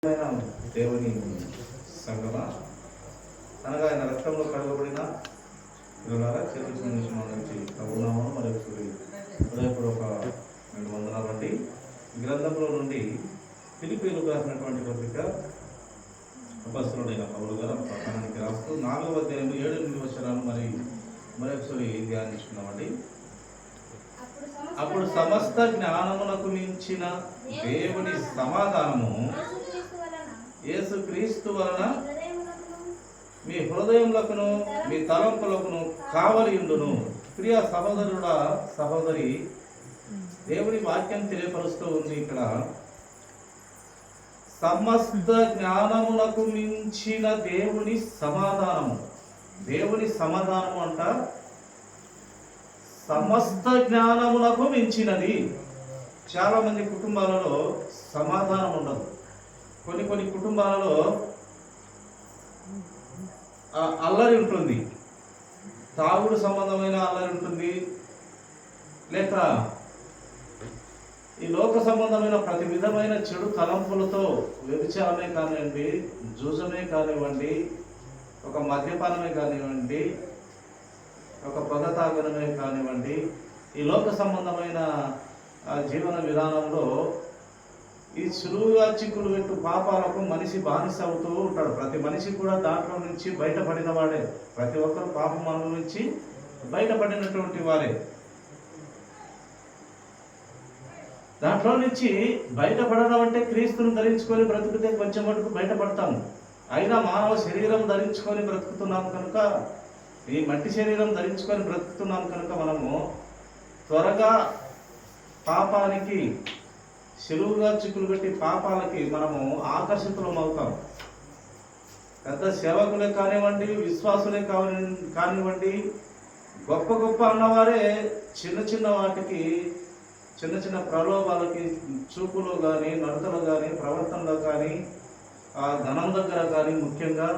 దేవుని సంగమ అనగా ఆయన రక్తంలో కడగబడిన చేతుల నుంచి ప్రభునామం మరియు హృదయపూర్వక వందనాలండి. గ్రంథంలో నుండి ఫిలిప్పీయులకు రాసినటువంటి పత్రిక అపొస్తలుడైన పౌలు గారు పట్టణానికి రాస్తూ 4వ అధ్యాయం 7-8 వచనాలు మరొకసారి ధ్యానించుకున్నామండి. అప్పుడు సమస్త జ్ఞానమునకు మించిన దేవుని సమాధానము యేసుక్రీస్తు వలన మీ హృదయములకును మీ తలంపులకును కావలియుండును. ప్రియ సహోదరుడా సహోదరి, దేవుని వాక్యం తెలియపరుస్తూ ఉంది. ఇక్కడ సమస్త జ్ఞానములకు మించిన దేవుని సమాధానము. దేవుని సమాధానము అంట సమస్త జ్ఞానములకు మించినది. చాలా మంది కుటుంబాలలో సమాధానం ఉండదు. కొన్ని కుటుంబాలలో అల్లరి ఉంటుంది, తాగుడు సంబంధమైన అల్లరి ఉంటుంది, లేక ఈ లోక సంబంధమైన ప్రతి విధమైన చెడు తలంపులతో వ్యభిచారమే కానివ్వండి, జూజమే కానివ్వండి, ఒక మద్యపానమే కానివ్వండి, ఒక పొగ తాగడమే కానివ్వండి, ఈ లోక సంబంధమైన జీవన విధానంలో ఈ సులువుగా చిక్కులు పెట్టు పాపాలకు మనిషి బానిస అవుతూ ఉంటాడు. ప్రతి మనిషి కూడా దాంట్లో నుంచి బయటపడిన వాడే. ప్రతి ఒక్కరు పాపం అనుభవించి బయటపడినటువంటి వారే. దాంట్లో నుంచి బయటపడడం అంటే క్రీస్తును ధరించుకొని బ్రతుకుతే కొంచెం మటుకు బయటపడతాము. అయినా మానవ శరీరం ధరించుకొని బ్రతుకుతున్నాం కనుక, ఈ మట్టి శరీరం ధరించుకొని బ్రతుకుతున్నాం కనుక మనము త్వరగా పాపానికి, చెరువుగా చిక్కులు పెట్టి పాపాలకి మనము ఆకర్షితులం అవుతాం. పెద్ద సేవకులే కానివ్వండి, విశ్వాసులే కానివ్వండి, గొప్ప గొప్ప అన్నవారే చిన్న చిన్న వాటికి, చిన్న చిన్న ప్రలోభాలకి, చూపులో కానీ, నడతలో కానీ, ప్రవర్తనలో కానీ, ధనం దగ్గర కానీ, ముఖ్యంగా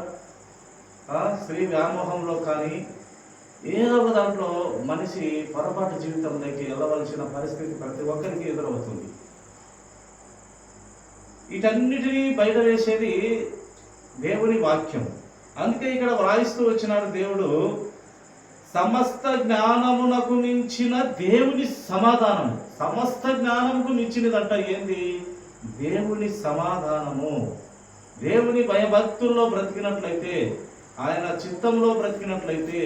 స్త్రీ వ్యామోహంలో కానీ, ఏదో ఒక దాంట్లో మనిషి పొరపాటు జీవితంలోకి వెళ్ళవలసిన పరిస్థితి ప్రతి ఒక్కరికి ఎదురవుతుంది. వీటన్నిటినీ బయట వేసేది దేవుని వాక్యం. అందుకే ఇక్కడ వ్రాయిస్తూ వచ్చినాడు దేవుడు, సమస్త జ్ఞానమునకు మించిన దేవుని సమాధానము. సమస్త జ్ఞానముకు మించినదంట ఏంది? దేవుని సమాధానము. దేవుని భయభక్తుల్లో బ్రతికినట్లయితే, ఆయన చిత్తంలో బ్రతికినట్లయితే,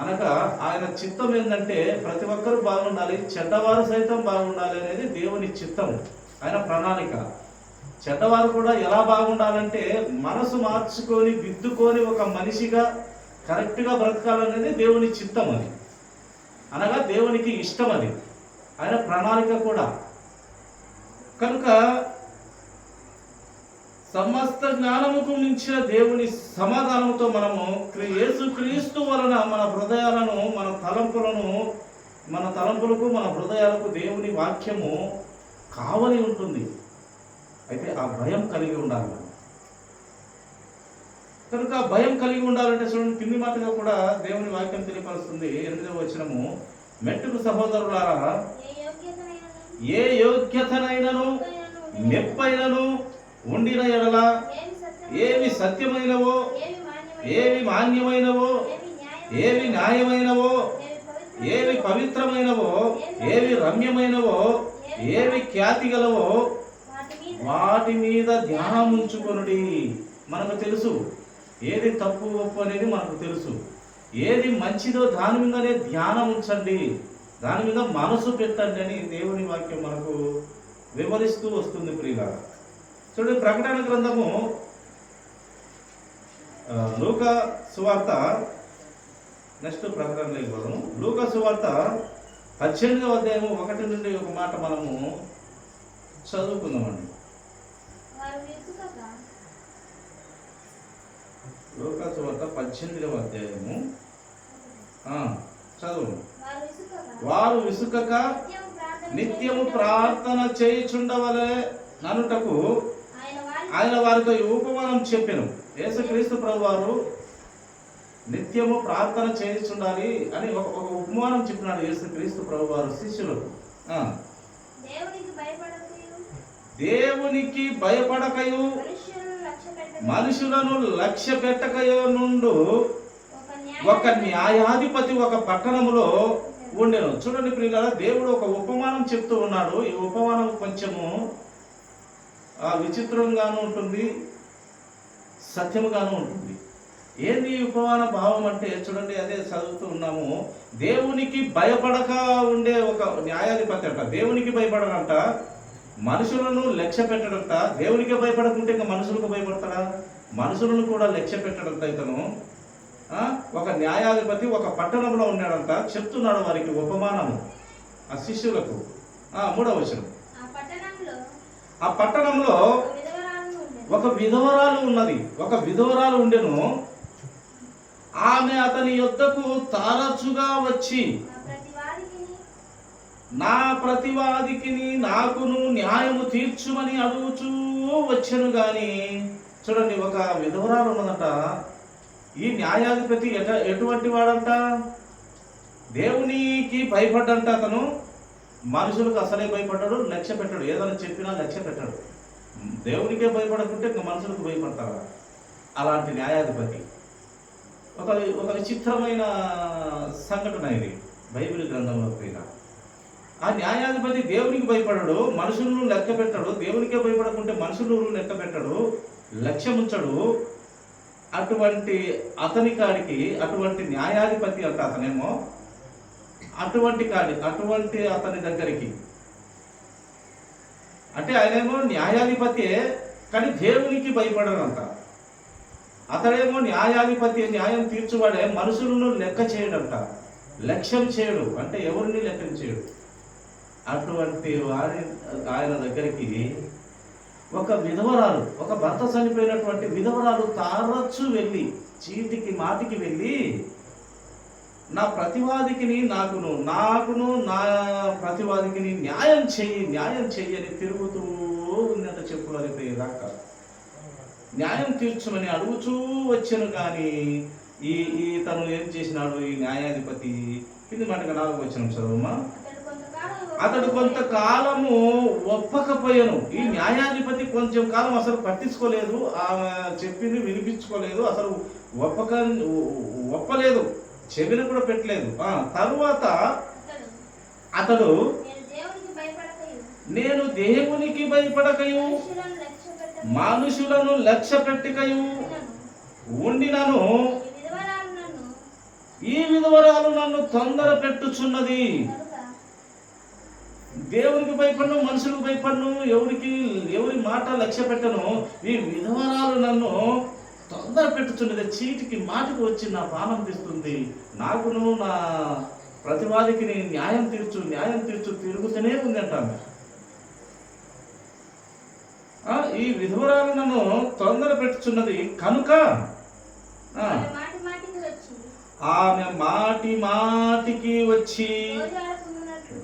అనగా ఆయన చిత్తం ఏంటంటే ప్రతి ఒక్కరూ బాగుండాలి, చెడ్డవారు సైతం బాగుండాలి అనేది దేవుని చిత్తం, ఆయన ప్రణాళిక. చెడ్డవారు కూడా ఎలా బాగుండాలంటే మనసు మార్చుకొని దిద్దుకొని ఒక మనిషిగా కరెక్ట్గా బ్రతకాలనేది దేవుని చిత్తం. అది అనగా దేవునికి ఇష్టం, అది ఆయన ప్రణాళిక కూడా. కనుక సమస్త జ్ఞానముకు మించిన దేవుని సమాధానంతో మనము యేసుక్రీస్తు వలన మన హృదయాలను, మన తలంపులకు మన హృదయాలకు దేవుని వాక్యము కావలి ఉంటుంది. అయితే ఆ భయం కలిగి ఉండాలి. కనుక భయం కలిగి ఉండాలంటే చూడండి, కింది మాటగా కూడా దేవుని వాక్యం తెలియపరుస్తుంది. 8వ వచనము, మెట్టుకు సహోదరులారా, ఏ యోగ్యతనైనను మెప్పైనను ఉండిన ఎడల, ఏవి సత్యమైనవో, ఏవి మాన్యమైనవో, ఏవి న్యాయమైనవో, ఏవి పవిత్రమైనవో, ఏవి రమ్యమైనవో, ఏవి ఖ్యాతి గలవో వాటి మీద ధ్యానం ఉంచుకొనుడి. మనకు తెలుసు ఏది తప్పు ఒప్పు అనేది మనకు తెలుసు. ఏది మంచిదో దాని మీదనే ధ్యానం ఉంచండి, దాని మీద మనసు పెట్టండి అని దేవుని వాక్యం మనకు వివరిస్తూ వస్తుంది. ప్రియులారా చూడండి, ప్రకటన గ్రంథము లూకా సువార్త, నెక్స్ట్ ప్రకటనలోకి పోదాము. లూకా సువార్త 18వ అధ్యాయము 1 నుండి ఒక మాట మనము చదువుకుందామండి. లూకా సువార్త 18వ అధ్యాయము చదువు. వారు విసుకక నిత్యము ప్రార్థన చేయుచుండవలే ననుటకు ఆయన వారితో ఉపమానం చెప్పెను. యేసుక్రీస్తు ప్రభు వారు నిత్యము ప్రార్థన చేయుచుండాలి అని ఒక ఉపమానం చెప్పినాడు యేసుక్రీస్తు ప్రభు వారు శిష్యులకు. దేవునికి భయపడకయు మనుషులను లక్ష్య పెట్టకయో నుండు ఒక న్యాయాధిపతి ఒక పట్టణములో ఉండెను. చూడండి ప్రియులారా, దేవుడు ఒక ఉపమానం చెప్తూ ఉన్నాడు. ఈ ఉపమానం కొంచెము విచిత్రంగాను ఉంటుంది, సత్యముగాను ఉంటుంది. ఏంది ఈ ఉపమాన భావం అంటే, చూడండి, అదే చదువుతూ ఉన్నాము. దేవునికి భయపడక ఉండే ఒక న్యాయాధిపతి అంట, దేవునికి భయపడనంట, మనుషులను లక్ష్య పెట్టడంట. దేవునికి భయపడకుంటే ఇంకా మనుషులకు భయపడతాడా? మనుషులను కూడా లక్ష్య పెట్టడంట. ఇతను ఒక న్యాయాధిపతి ఒక పట్టణంలో ఉన్నాడంట. చెప్తున్నాడు వారికి ఉపమానము, ఆ శిష్యులకు. 3వ వచనం, ఆ పట్టణంలో ఒక విధవరాలు ఉన్నది. ఒక విధవరాలు ఉండెను. ఆమె అతని యొద్దకు తరచుగా వచ్చి నా ప్రతివాదికి నాకును న్యాయము తీర్చుమని అడుగుచూ వచ్చెను గాని. చూడండి, ఒక విధవరాలు ఉన్నదంట. ఈ న్యాయాధిపతి ఎటువంటి వాడంట? దేవునికి భయపడ్డంట. అతను మనుషులకు అసలే భయపడ్డాడు, లక్ష్య పెట్టాడు. ఏదైనా చెప్పినా లక్ష్య పెట్టాడు. దేవునికే భయపడకుంటే ఇంకా మనుషులకు భయపడతారా? అలాంటి న్యాయాధిపతి. ఒక విచిత్రమైన సంఘటన ఇది బైబిల్ గ్రంథంలో పోయిన. ఆ న్యాయాధిపతి దేవునికి భయపడడు, మనుషులను లెక్క పెట్టాడు. దేవునికే భయపడకుంటే మనుషులు లెక్క పెట్టాడు, లక్ష్యం ఉంచడు. అటువంటి అతని కాడికి, అటువంటి న్యాయాధిపతి అంట అతనేమో, అటువంటి అతని దగ్గరికి, అంటే ఆయనేమో న్యాయాధిపతి కానీ దేవునికి భయపడడంట. అతడేమో న్యాయాధిపతి, న్యాయం తీర్చువాడే, మనుషులను లెక్క చేయడంట, లక్ష్యం చేయడు, అంటే ఎవరిని లెక్కం చేయడు. అటువంటి వారి ఆయన దగ్గరికి ఒక విధవరాలు, ఒక భర్త చనిపోయినటువంటి విధవరాలు తరచు వెళ్ళి, చీటికి మాటికి వెళ్ళి, నా ప్రతివాదికి నాకును నా ప్రతివాదికి న్యాయం చెయ్యి అని తిరుగుతూ ఉందంట. చెప్పులు దాకా న్యాయం తీర్చమని అడుగుచూ వచ్చాను. కానీ తను ఏం చేసినాడు? ఈ న్యాయాధిపతి కింది మాటగా 4వ వచనం చదువుమా. అతడు కొంతకాలము ఒప్పకపోయాను. ఈ న్యాయాధిపతి కొంచెం కాలం అసలు పట్టించుకోలేదు, ఆమె చెప్పింది వినిపించుకోలేదు, అసలు ఒప్పలేదు, చెవిని కూడా పెట్టలేదు. తరువాత అతడు నేను దేవునికి భయపడకయు మనుషులను లక్ష్య పెట్టకయు ఉండినను ఈ విధవరాలు నన్ను తొందర పెట్టుచున్నది. దేవునికి భయపడను, మనుషులకు భయపడను, ఎవరి మాట లక్ష్య పెట్టను. ఈ విధవరాలు నన్ను తొందర పెట్టుచున్నది. చీటికి మాటికి వచ్చి నా ప్రాణం తీస్తుంది. నాకును నా ప్రతివాదికి న్యాయం తీర్చు తిరుగుతూనే ఉంది అంటాను. ఈ విధవరాలు నన్ను తొందర పెట్టుచున్నది కనుక ఆమె మాటికి వచ్చి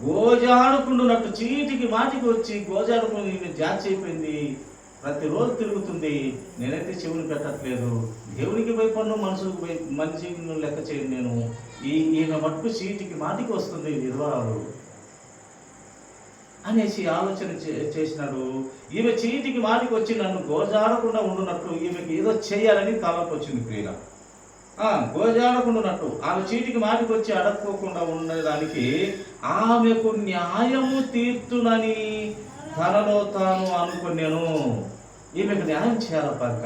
గోజాడుకుంటున్నట్టు, చీటికి మాటికి వచ్చి గోజాడుకుని జాచి అయిపోయింది. ప్రతిరోజు తిరుగుతుంది. నేనైతే చెవుని పెట్టట్లేదు, దేవునికి భయపడను, మనిషిని లెక్క చేయను నేను. ఈమె మట్టుకు చీటికి మాటికి వస్తుంది విధవరాలు అనేసి ఆలోచన చేసినాడు. ఈమె చీటికి మాటికి వచ్చి నన్ను గోజాడకుండా ఉండున్నట్టు ఈమెకి ఏదో చేయాలని తలపు వచ్చింది. ప్రియుల గోజాడకుండాన్నట్టు ఆమె చీటికి మాటికి వచ్చి అడక్కోకుండా ఉండడానికి ఆమెకు న్యాయము తీర్చునని తనలో తాను అనుకున్నాను. ఈమెకు న్యాయం చేయాల పక్క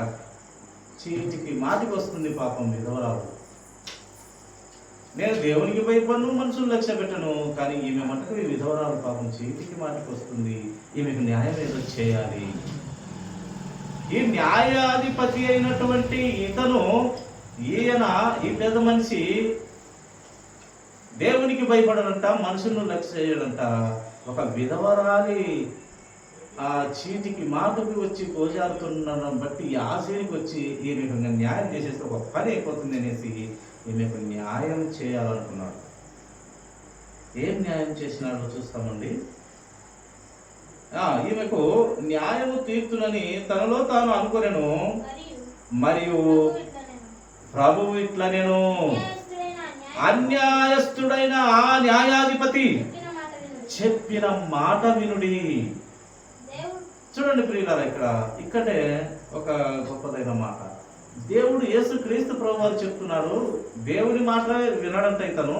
చీటికి మాటికి వస్తుంది పాపం విధవరాలు. నేను దేవునికి భయపడను, మనుషులు లక్ష్య పెట్టను, కానీ ఈమె మటుకు ఈ విధవరాలు పాపం చీటికి మాటికి వస్తుంది. ఈమెకు న్యాయం ఏదో చేయాలి. ఈ న్యాయాధిపతి అయినటువంటి ఈ పెద్ద మనిషి దేవునికి భయపడనంట, మనుషులను లక్ష్య చేయడంట. ఒక విధవరాలి ఆ చీటికి మాటకి వచ్చి గోజారుతున్న బట్టి ఆశయానికి వచ్చి ఈమెకు న్యాయం చేసేస్తే ఒక పని అయిపోతుంది అనేసి ఈమెకు న్యాయం చేయాలనుకున్నాడు. ఏం న్యాయం చేసినాడో చూస్తామండి. ఈమెకు న్యాయము తీర్చునని తనలో తాను అనుకునేను. మరియు ప్రభువు ఇట్లా నేను అన్యాయస్తుడైన ఆ న్యాయాధిపతి చెప్పిన మాట వినుడి. చూడండి ప్రియులారా, ఇక్కడే ఒక గొప్పదైన మాట. దేవుడు యేసు క్రీస్తు ప్రభు వారు చెప్తున్నారు, దేవుని మాట వినడంట ఇతను.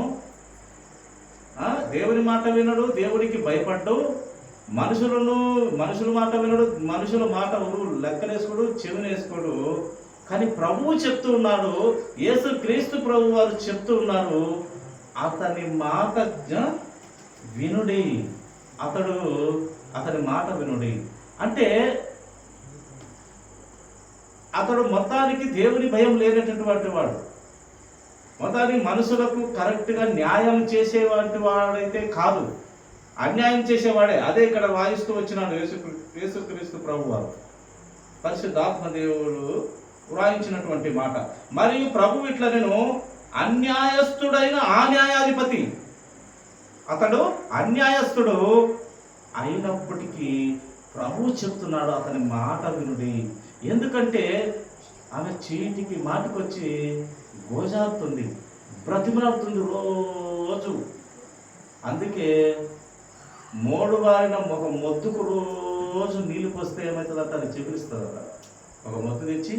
దేవుని మాట వినడు, దేవుడికి భయపడ్డు, మనుషుల మాట వినడు, మనుషుల మాట లెక్కలేసుకోడు, చెవినేసుకోడు. కానీ ప్రభువు చెప్తూ ఉన్నాడు, యేసు క్రీస్తు ప్రభు వారు చెప్తూ ఉన్నారు, అతని మాట వినుడి, అతని మాట వినుడి. అంటే అతడు మొత్తానికి దేవుని భయం లేనటువంటి వాడు, మొత్తానికి మనుషులకు కరెక్ట్గా న్యాయం చేసేవాటి వాడైతే కాదు, అన్యాయం చేసేవాడే. అదే ఇక్కడ వాయిస్తూ వచ్చినాడు యేసుక్రీస్తు ప్రభు వారు, పరిశుద్ధాత్మ దేవుడు వ్రాయించినటువంటి మాట. మరియు ప్రభు ఇట్లా, నేను అన్యాయస్తుడైన ఆ న్యాయాధిపతి, అతడు అన్యాయస్తుడు అయినప్పటికీ ప్రభు చెప్తున్నాడు, అతని మాట వినుడి. ఎందుకంటే ఆమె చీటికి మాటకొచ్చి గోజాడుతుంది, బ్రతిమలాడుతుంది రోజు. అందుకే మోడు వారిన ఒక మొద్దుకు రోజు నీళ్లు పోస్తే ఏమవుతుందంటే అది చిగురిస్తుంది కదా. ఒక మొద్దు తెచ్చి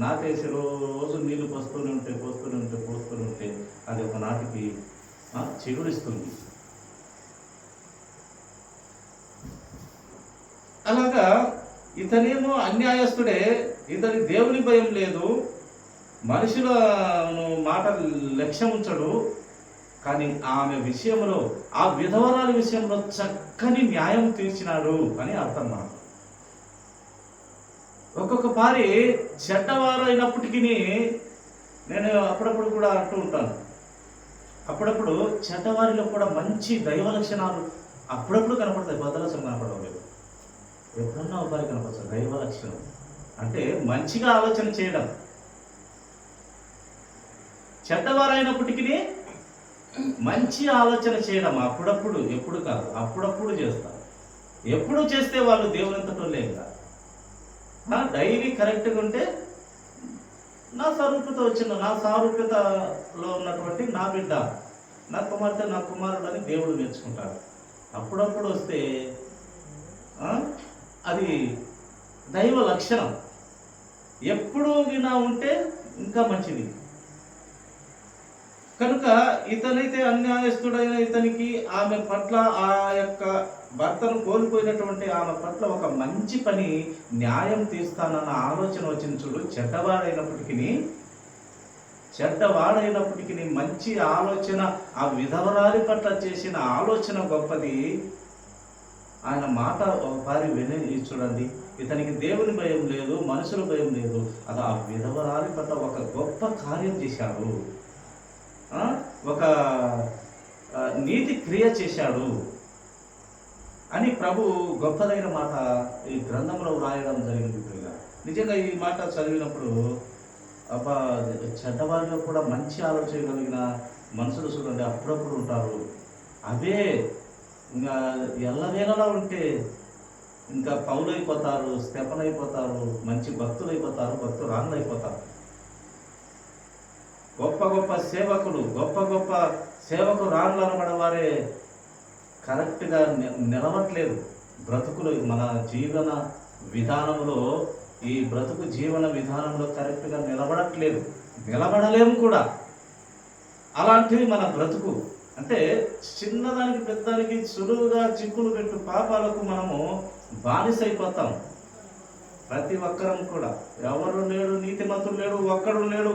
నాటేసి రోజు నీళ్లు పోస్తూనే ఉంటే అది ఒక నాటికి చిగురిస్తుంది. అలాగా ఇతనేమో అన్యాయస్తుడే, ఇతని దేవుని భయం లేదు, మనుషులను మాట లక్ష్యం ఉంచడు. కానీ ఆమె విషయంలో, ఆ విధవరాలి విషయంలో చక్కని న్యాయం తీర్చినాడు అని అర్థం. నాకు ఒక్కొక్క పారి చెడ్డవారు అయినప్పటికీ, నేను అప్పుడప్పుడు కూడా అంటూ ఉంటాను, అప్పుడప్పుడు చెడ్డవారిలో కూడా మంచి దైవ లక్షణాలు అప్పుడప్పుడు కనపడతాయి, బద్దలసం కనపడలేదు. ఎప్పుడన్నా ఒకసారి కనపడతాయి దైవ లక్షణం. అంటే మంచిగా ఆలోచన చేయడం, చెడ్డవారైనప్పటికీ మంచి ఆలోచన చేయడం అప్పుడప్పుడు, ఎప్పుడు కాదు, అప్పుడప్పుడు చేస్తారు. ఎప్పుడు చేస్తే వాళ్ళు దేవునింతటో లేక డైలీ కరెక్ట్గా ఉంటే, నా సారూప్యతలో ఉన్నటువంటి నా బిడ్డ, నా కుమార్తె, నా కుమారుడు అని దేవుడు మెచ్చుకుంటాడు. అప్పుడప్పుడు వస్తే అది దైవ లక్షణం. ఎప్పుడు వినా ఉంటే ఇంకా మంచిది. కనుక ఇతనైతే అన్యాయస్తుడైన ఇతనికి ఆమె పట్ల, ఆ యొక్క భర్తను కోల్పోయినటువంటి ఆమె పట్ల ఒక మంచి పని, న్యాయం తీస్తానన్న ఆలోచన వచ్చింది. చూడు, చెడ్డవాడైనప్పటికీ మంచి ఆలోచన, ఆ విధవరాలి పట్ల చేసిన ఆలోచన గొప్పది. ఆయన మాట ఒకసారి విని చూడండి, ఇతనికి దేవుని భయం లేదు, మనుషుల భయం లేదు, అది ఆ విధవరాలి పట్ల ఒక గొప్ప కార్యం చేశాడు, ఒక నీతి క్రియ చేశాడు అని ప్రభు గొప్పదైన మాట ఈ గ్రంథంలో వ్రాయడం జరిగింది. నిజంగా ఈ మాట చదివినప్పుడు చెడ్డవారిలో కూడా మంచి ఆలోచన కలిగిన మనుషులు చూడండి అప్పుడప్పుడు ఉంటారు. అవే ఇంకా ఎల్లవేళలా ఉంటే ఇంకా పౌలైపోతారు, స్తెపనైపోతారు, మంచి భక్తులైపోతారు, భక్తురాళ్ళైపోతారు. గొప్ప గొప్ప సేవకులు, గొప్ప సేవకురాళ్ళు అనబడవారే కరెక్ట్గా నిలవట్లేదు బ్రతుకులు. మన జీవన విధానంలో, ఈ బ్రతుకు జీవన విధానంలో కరెక్ట్గా నిలబడట్లేదు, నిలబడలేము కూడా. అలాంటివి మన బ్రతుకు. అంటే చిన్నదానికి పెద్దదానికి సులువుగా చిక్కులు పెట్టు పాపాలకు మనము బానిసైపోతాం. ప్రతి ఒక్కరం కూడా, ఎవరు లేడు నీతిమంతుడు లేడు, ఒక్కడు లేడు,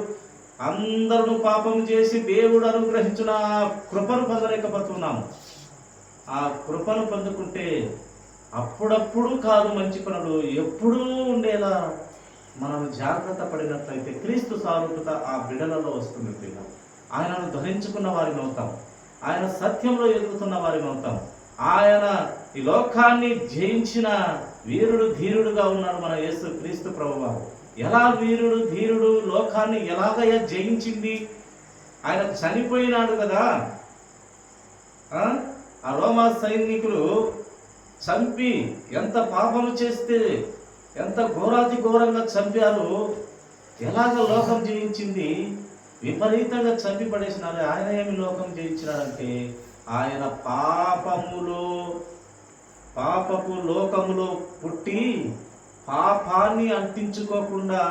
అందరూ పాపం చేసి దేవుడు అనుగ్రహించిన కృపను పొందలేకపోతున్నాము. ఆ కృపను పొందుకుంటే అప్పుడప్పుడు కాదు మంచి పనులు ఎప్పుడూ ఉండేలా మనం జాగ్రత్త పడినట్లయితే క్రీస్తు సారూప్యత ఆ బిడలలో వస్తుంది. ఆయనను ధరించుకున్న వారిని అవుతాం, ఆయన సత్యంలో ఎదుగుతున్న వారిని అవుతాం. ఆయన ఈ లోకాన్ని జయించిన వీరుడు ధీరుడుగా ఉన్నాడు మన యేసు క్రీస్తు ప్రభువారు. ఎలా వీరుడు ధీరుడు, లోకాన్ని ఎలాగయ్యా జయించింది? ఆయన చనిపోయినాడు కదా. ఆ రోమా సైనికులు చంపి ఎంత పాపము చేస్తే, ఎంత ఘోరాతి ఘోరంగా చంపారు. ఎలాగ లోకం జయించింది? విపరీతంగా చంపి పడేసినారు. ఆయన ఏమి లోకం జయించినాడంటే, ఆయన పాపపు లోకములో పుట్టి పాపాన్ని అంటించుకోకుండా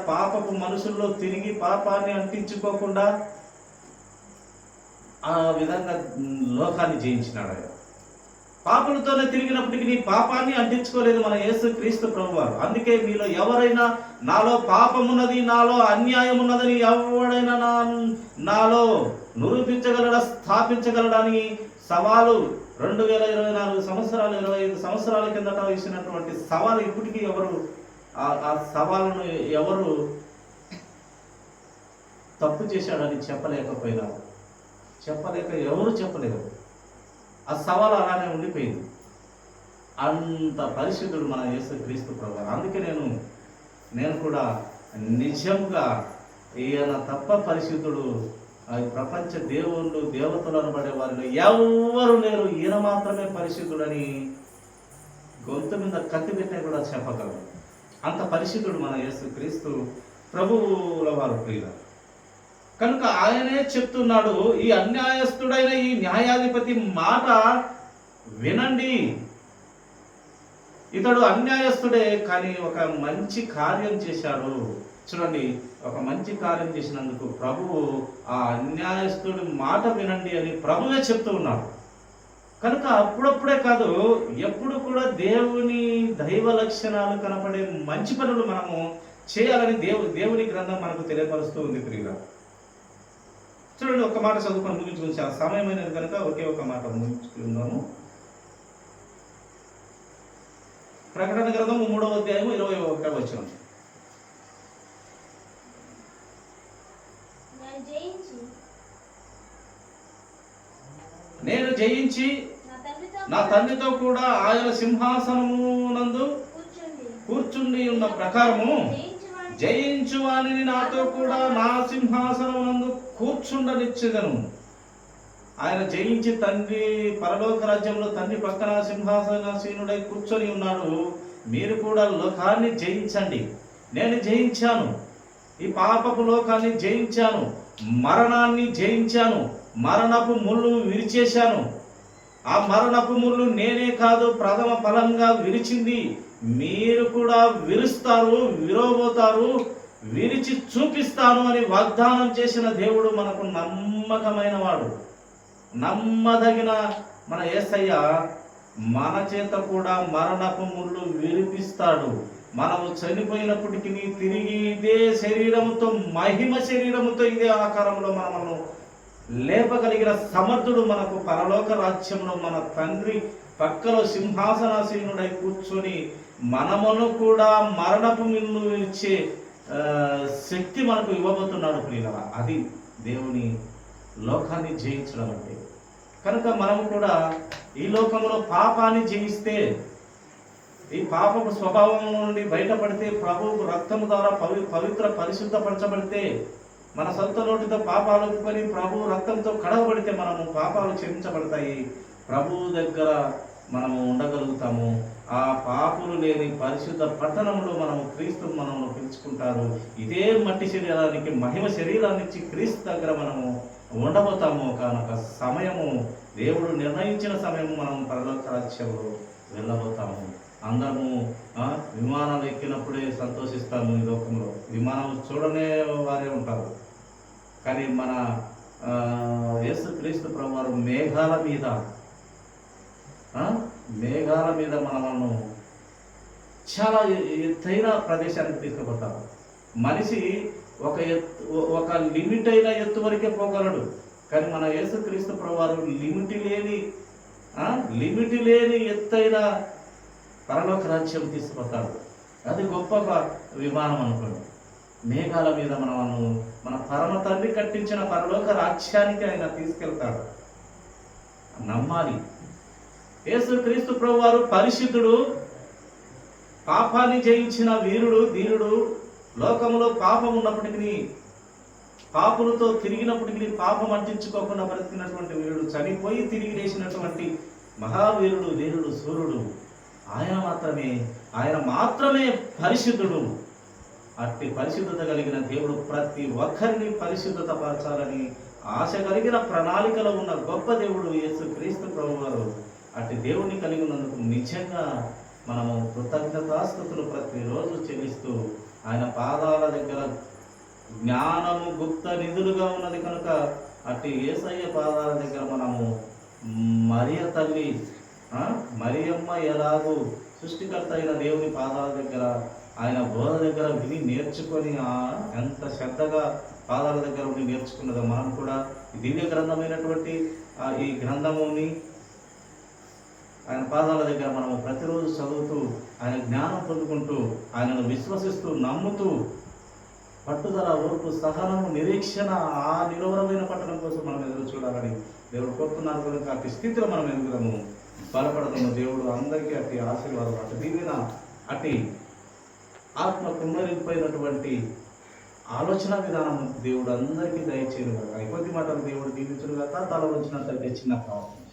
పాపపు మనుషుల్లో తిరిగి పాపాన్ని అంటించుకోకుండా ఆ విధంగా లోకాన్ని జయించినాడు ఆయన. పాపులతోనే తిరిగినప్పటికీ పాపాన్ని అంటించుకోలేదు మన యేసు క్రీస్తు ప్రభువారు. అందుకే మీలో ఎవరైనా నాలో పాపమున్నది, నాలో అన్యాయం ఉన్నదని ఎవడైనా నాలో నిరూపించగలడా, స్థాపించగలడని సవాలు 2024 సంవత్సరాలు 25 సంవత్సరాల కిందట ఇచ్చినటువంటి సవాలు ఇప్పటికీ ఆ సవాలును ఎవరు తప్పు చేశాడని ఎవరు చెప్పలేరు. ఆ సవాలు అలానే ఉండిపోయింది. అంత పరిశుద్ధుడు మన యేసు క్రీస్తు ప్రభువు. అందుకే నేను కూడా నిజంగా ఈయన తప్ప పరిశుద్ధుడు ప్రపంచ దేవుళ్ళు దేవతలు అనబడే వారిలో ఎవరు లేరు, ఈయన మాత్రమే పరిశుద్ధుడని గొంతు మీద కత్తి పెట్టే కూడా చెప్పగలరు. అంత పరిశుద్ధుడు మన యేసు క్రీస్తు ప్రభువుల వారు ప్రియుల. కనుక ఆయనే చెప్తున్నాడు, ఈ అన్యాయస్తుడైన ఈ న్యాయాధిపతి మాట వినండి. ఇతడు అన్యాయస్తుడే, కానీ ఒక మంచి కార్యం చేశాడు. చూడండి, ఒక మంచి కార్యం చేసినందుకు ప్రభువు ఆ అన్యాయస్తుడి మాట వినండి అని ప్రభువే చెప్తూ ఉన్నాడు. కనుక అప్పుడప్పుడే కాదు, ఎప్పుడు కూడా దేవుని దైవ లక్షణాలు కనపడే మంచి పనులు మనము చేయాలని దేవుని గ్రంథం మనకు తెలియపరుస్తూ ఉంది ప్రియుల. చూడండి, ఒక మాట చదువుకొని ముగించుకుని చాలా సమయమైనది కనుక ఒకే ఒక మాట ముగించుకుందాము. ప్రకటన గ్రంథం 3వ అధ్యాయం 21వ వచనం. నేను జయించి నా తండ్రితో కూడా ఆయన సింహాసనమునందు కూర్చుండి ఉన్న ప్రకారము జయించు వానిని నాతో కూడా నా సింహాసనమునందు కూర్చుండనిచ్చెదను. ఆయన జయించి తండ్రి పరలోక రాజ్యంలో తండ్రి పక్కన సింహాసనాసీనుడై కూర్చొని ఉన్నాడు. మీరు కూడా లోకాన్ని జయించండి. నేను జయించాను, ఈ పాపపు లోకాన్ని జయించాను, మరణాన్ని జయించాను, మరణపు ముళ్ళు విరిచేశాను. ఆ మరణపు ముళ్ళు నేనే కాదు, ప్రథమ ఫలంగా విరిచింది. మీరు కూడా విరుస్తారు, విరవబోతారు, విరిచి చూపిస్తాను అని వాగ్దానం చేసిన దేవుడు మనకు నమ్మకమైన వాడు, నమ్మదగిన మన యేసయ్య మన చేత కూడా మరణపు ముళ్ళు విరిపిస్తాడు. మనము చనిపోయినప్పటికీ తిరిగి ఇదే శరీరముతో, మహిమ శరీరముతో, ఇదే ఆకారంలో మనము లేపగలిగిన సమర్థుడు మనకు పరలోక రాజ్యంలో మన తండ్రి పక్కలో సింహాసనాసీనుడై కూర్చొని మనమును కూడా మరణపు మిల్లు ఇచ్చే శక్తి మనకు ఇవ్వబోతున్నాడు ప్రియులారా. అది దేవుని లోకాన్ని జయించడం అంటే. కనుక మనము కూడా ఈ లోకంలో పాపాన్ని జయిస్తే, ఈ పాపపు స్వభావం నుండి బయటపడితే, ప్రభువు రక్తము ద్వారా పవిత్ర పరిశుద్ధపరచబడితే, మన సొంత నోటితో పాపాలు ఒప్పుకొని ప్రభు రక్తంతో కడగబడితే మనము పాపాలు క్షమించబడతాయి. ప్రభువు దగ్గర మనము ఉండగలుగుతాము. ఆ పాపులు లేని పరిశుద్ధ పట్టణంలో మనము క్రీస్తు మనము పిలుచుకుంటారు. ఇదే మట్టి శరీరానికి మహిమ శరీరాన్ని ఇచ్చి క్రీస్తు దగ్గర మనము ఉండబోతాము. కనుక సమయము, దేవుడు నిర్ణయించిన సమయము, మనం పరలోక రాజ్యంలో వెళ్ళబోతాము. అందరము విమానాలు ఎక్కినప్పుడే సంతోషిస్తాము. ఈ లోకంలో విమానం చూడనే వారే ఉంటారు. కానీ మన యేసు క్రీస్తు ప్రభువారు మేఘాల మీద మనము చాలా ఎత్తైన ప్రదేశానికి తీసుకుపోతారు. మనిషి ఒక లిమిట్ అయిన ఎత్తు వరకే పోగలడు. కానీ మన యేసు క్రీస్తు ప్రభువారు లిమిట్ లేని ఎత్తైన పరలోక రాజ్యం తీసుకుపోతాడు. అది గొప్ప విమానం అనుకోండి. మేఘాల మీద మన పరమ తండ్రి కట్టించిన పరలోక రాజ్యానికి ఆయన తీసుకెళ్తాడు. నమ్మాలి. యేసు క్రీస్తు ప్రభువారు పరిశుద్ధుడు, పాపాన్ని జయించిన వీరుడు, ధీరుడు. లోకంలో పాపం ఉన్నప్పటికీ, పాపులతో తిరిగినప్పటికీ పాపం అంటించుకోకుండా బ్రతికినటువంటి వీరుడు, చనిపోయి తిరిగి లేచినటువంటి మహావీరుడు, ధీరుడు, సూర్యుడు. ఆయన మాత్రమే పరిశుద్ధుడు. అట్టి పరిశుద్ధత కలిగిన దేవుడు ప్రతి ఒక్కరిని పరిశుద్ధత పరచాలని ఆశ కలిగిన ప్రణాళికలో ఉన్న గొప్ప దేవుడు యేసు క్రీస్తు ప్రభువారు. అట్టి దేవుణ్ణి కలిగి ఉన్నందుకు నిజంగా మనము కృతజ్ఞతాస్తుతులు ప్రతిరోజు చెల్లిస్తూ ఆయన పాదాల దగ్గర జ్ఞానము గుప్త నిధులుగా ఉన్నది కనుక అట్టి యేసయ్య పాదాల దగ్గర మనము మరియ తల్లి మరియమ్మ ఎలాగూ సృష్టికర్త అయిన దేవుని పాదాల దగ్గర ఆయన బోధ దగ్గర విని నేర్చుకొని ఎంత శ్రద్ధగా పాదాల దగ్గర ఉండి నేర్చుకున్నదో మనం కూడా దివ్య గ్రంథమైనటువంటి ఈ గ్రంథముని ఆయన పాదాల దగ్గర మనము ప్రతిరోజు చదువుతూ ఆయన జ్ఞానం పొందుకుంటూ ఆయనను విశ్వసిస్తూ నమ్ముతూ పట్టుదల, ఓర్పు, సహనము, నిరీక్షణ ఆ నిరవరమైన పట్టణం కోసం మనం ఎదురు చూడాలని దేవుడు కోరుతున్నాను కనుక అట్టి స్థితిలో మనం ఎదుగుదాము, బలపడతాము. దేవుడు అందరికీ అట్టి ఆశీర్వాదం, అటు దీవెన, అట్టి ఆత్మ కుమ్మరిపోయినటువంటి ఆలోచన విధానం దేవుడు అందరికీ దయచేయను. కొద్ది మాటలు దేవుడు దీవించుడుగా తల వచ్చినట్లయితే చిన్న ప్రార్థన.